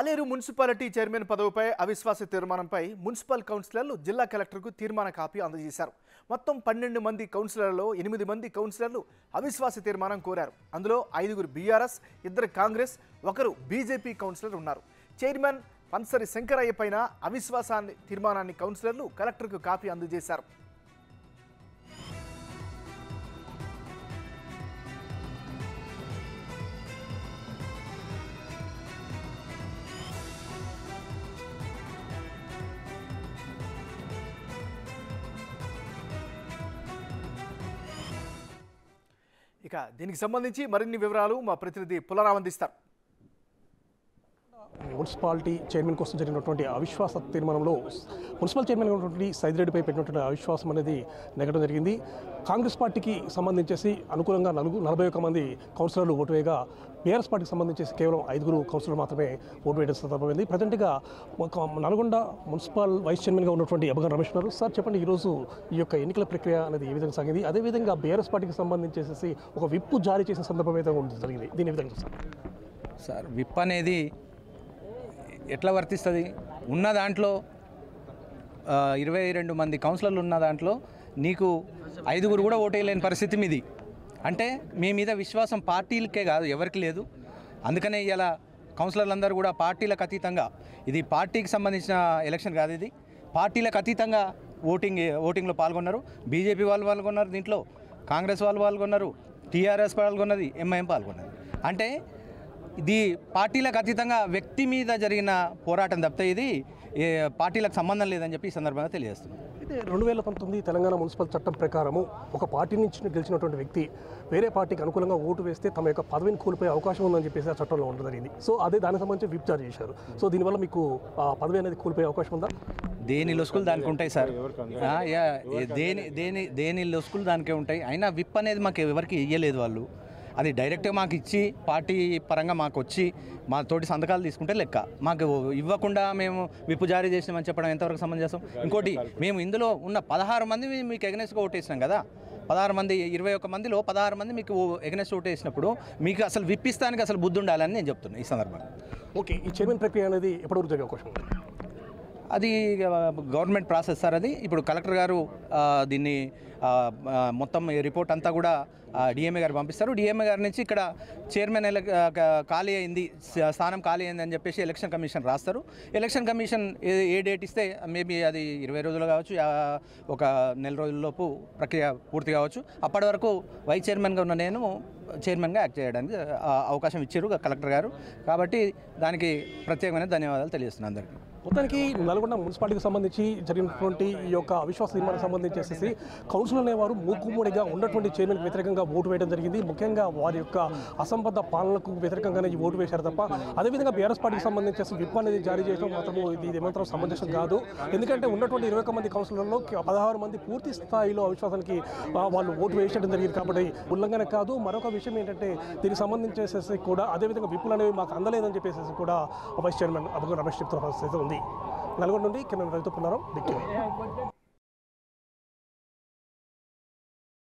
పాలేరు municipality chairman పదవిపై అవిశ్వాస తీర్మానంపై municipal కౌన్సిలర్లు జిల్లా కలెక్టర్కు తీర్మాన కాపీ అందజేశారు. మొత్తం 12 మంది కౌన్సిలర్లలో 8 మంది కౌన్సిలర్లు అవిశ్వాస తీర్మానం కోరారు. అందులో 5 బీఆర్ఎస్, 2 కాంగ్రెస్, 1 బీజేపీ కౌన్సిలర్ ఉన్నారు. చైర్మన్ పన్సరి శంకరయ్య పైన అవిశ్వాస తీర్మానాన్ని కౌన్సిలర్లు కలెక్టర్కు కాపీ అందజేశారు. ఇక దీనికి సంబంధించి మరిన్ని వివరాలు మా ప్రతినిధి పులరావు అందిస్తారు. మున్సిపాలిటీ చైర్మన్ కోసం జరిగినటువంటి అవిశ్వాస తీర్మానంలో మున్సిపల్ చైర్మన్ ఉన్నటువంటి సైదిరెడ్డిపై పెట్టినటువంటి అవిశ్వాసం అనేది నెగ్గడం జరిగింది. కాంగ్రెస్ పార్టీకి సంబంధించేసి అనుకూలంగా 41 మంది కౌన్సిలర్లు ఓటు వేయగా బీఆర్ఎస్ పార్టీకి సంబంధించేసి కేవలం 5 కౌన్సిలర్లు మాత్రమే ఓటు వేయడం సందర్భమైంది. ప్రజెంట్గా నల్గొండ మున్సిపల్ వైస్ చైర్మన్గా ఉన్నటువంటి అబగన్ రమేష్ గారు, సార్ చెప్పండి, ఈరోజు ఈ యొక్క ఎన్నికల ప్రక్రియ అనేది ఏ విధంగా సాగింది? అదేవిధంగా బీఆర్ఎస్ పార్టీకి సంబంధించేసి ఒక విప్పు జారీ చేసిన సందర్భం అయితే జరిగింది, దీని విధంగా సార్ విప్ అనేది ఎట్లా వర్తిస్తుంది? ఉన్న దాంట్లో 22 మంది కౌన్సిలర్లు ఉన్న దాంట్లో నీకు 5 కూడా ఓటేయలేని పరిస్థితి మీది అంటే మీ మీద విశ్వాసం పార్టీలకే కాదు, ఎవరికి లేదు. అందుకనే ఇలా కౌన్సిలర్లందరూ కూడా పార్టీలకు అతీతంగా, ఇది పార్టీకి సంబంధించిన ఎలక్షన్ కాదు, ఇది పార్టీలకు అతీతంగా ఓటింగ్లో పాల్గొన్నారు. బీజేపీ వాళ్ళు పాల్గొన్నారు, దీంట్లో కాంగ్రెస్ వాళ్ళు పాల్గొన్నారు, టీఆర్ఎస్ పాల్గొన్నది, ఎంఐఎం పాల్గొన్నది. అంటే ఇది పార్టీలకు అతీతంగా వ్యక్తి మీద జరిగిన పోరాటం తప్పితే ఇది పార్టీలకు సంబంధం లేదని చెప్పి ఈ సందర్భంగా తెలియజేస్తున్నాం. అయితే 2019 తెలంగాణ మున్సిపల్ చట్టం ప్రకారము ఒక పార్టీ నుంచి గెలిచినటువంటి వ్యక్తి వేరే పార్టీకి అనుకూలంగా ఓటు వేస్తే తమ యొక్క పదవిని కోల్పోయే అవకాశం ఉందని చెప్పేసి ఆ చట్టంలో ఉండడం జరిగింది. సో అదే దానికి సంబంధించి విప్ జారీ చేశారు. సో దీనివల్ల మీకు పదవి అనేది కోల్పోయే అవకాశం ఉందా? దేని లొసుకులు దానికి ఉంటాయి సార్, దేని లొసుకులు దానికే ఉంటాయి. అయినా విప్ అనేది మాకు ఎవరికి ఇయ్యలేదు వాళ్ళు, అది డైరెక్ట్గా మాకు ఇచ్చి పార్టీ పరంగా మాకు వచ్చి మా తోటి సంతకాలు తీసుకుంటే లెక్క. మాకు ఇవ్వకుండా మేము విప్పు జారీ చేసినామని చెప్పడం ఎంతవరకు సమంజసం? ఇంకోటి, మేము ఇందులో ఉన్న 16 మంది మీకు ఎగనెస్ట్గా ఓటేసినాం కదా, 16 మంది 21 మందిలో 16 మంది మీకు ఎగనెస్ట్ ఓటేసినప్పుడు మీకు అసలు విప్పిస్తానికి అసలు బుద్ధి ఉండాలని నేను చెప్తున్నాను ఈ సందర్భంగా. ఓకే, ఈ చైర్మన్ ప్రక్రియ అనేది ఎప్పటివరకు జరిగే అవకాశం ఉంది? అది గవర్నమెంట్ ప్రాసెస్ సార్. అది ఇప్పుడు కలెక్టర్ గారు దీన్ని మొత్తం రిపోర్ట్ అంతా కూడా డిఎంఏ గారు పంపిస్తారు. డిఎంఏ గారి నుంచి ఇక్కడ చైర్మన్ ఖాళీ అయింది, స్థానం ఖాళీ అయింది అని చెప్పేసి ఎలక్షన్ కమిషన్ రాస్తారు. ఎలక్షన్ కమిషన్ ఏ డేట్ ఇస్తే మేబీ అది 20 రోజులు కావచ్చు, ఒక నెల రోజుల్లోపు ప్రక్రియ పూర్తి కావచ్చు. అప్పటి వరకు వైస్ చైర్మన్గా ఉన్న నేను చైర్మన్గా యాక్ట్ చేయడానికి అవకాశం ఇచ్చారు కలెక్టర్ గారు. కాబట్టి దానికి ప్రత్యేకమైన ధన్యవాదాలు తెలియజేస్తున్నాను అందరికీ. మొత్తానికి నల్గొండ మున్సిపాలిటీకి సంబంధించి జరిగినటువంటి ఈ యొక్క అవిశ్వాస తీర్మానానికి సంబంధించేసి కౌన్సిల్ అనేవారు మూకుమ్మడిగా ఉన్నటువంటి చైర్మన్కి వ్యతిరేకంగా ఓటు వేయడం జరిగింది. ముఖ్యంగా వారి యొక్క అసంబద్ధ పాలనకు వ్యతిరేకంగానే ఈ ఓటు వేశారు తప్ప అదేవిధంగా బీఆర్ఎస్ పార్టీకి సంబంధించేసి విప్ అనేది జారీ చేయడం మాత్రము ఇది ఏమాత్రం సమంజసం కాదు. ఎందుకంటే ఉన్నటువంటి 21 మంది కౌన్సిలర్లో 16 మంది పూర్తి స్థాయిలో అవిశ్వాసానికి వాళ్ళు ఓటు వేసేయడం జరిగింది. కాబట్టి ఉల్లంఘన కాదు. మరొక విషయం ఏంటంటే దీనికి సంబంధించేసి కూడా అదేవిధంగా విప్పులు అనేవి మాకు అందలేదని చెప్పేసి కూడా వైస్ చైర్మన్ అబగన్ రమేష్ చెప్తున్న పరిస్థితి ఉంది. నల్గొండ నుండి కెమెరా రైతు పుల్లారావు, డిక్టివి.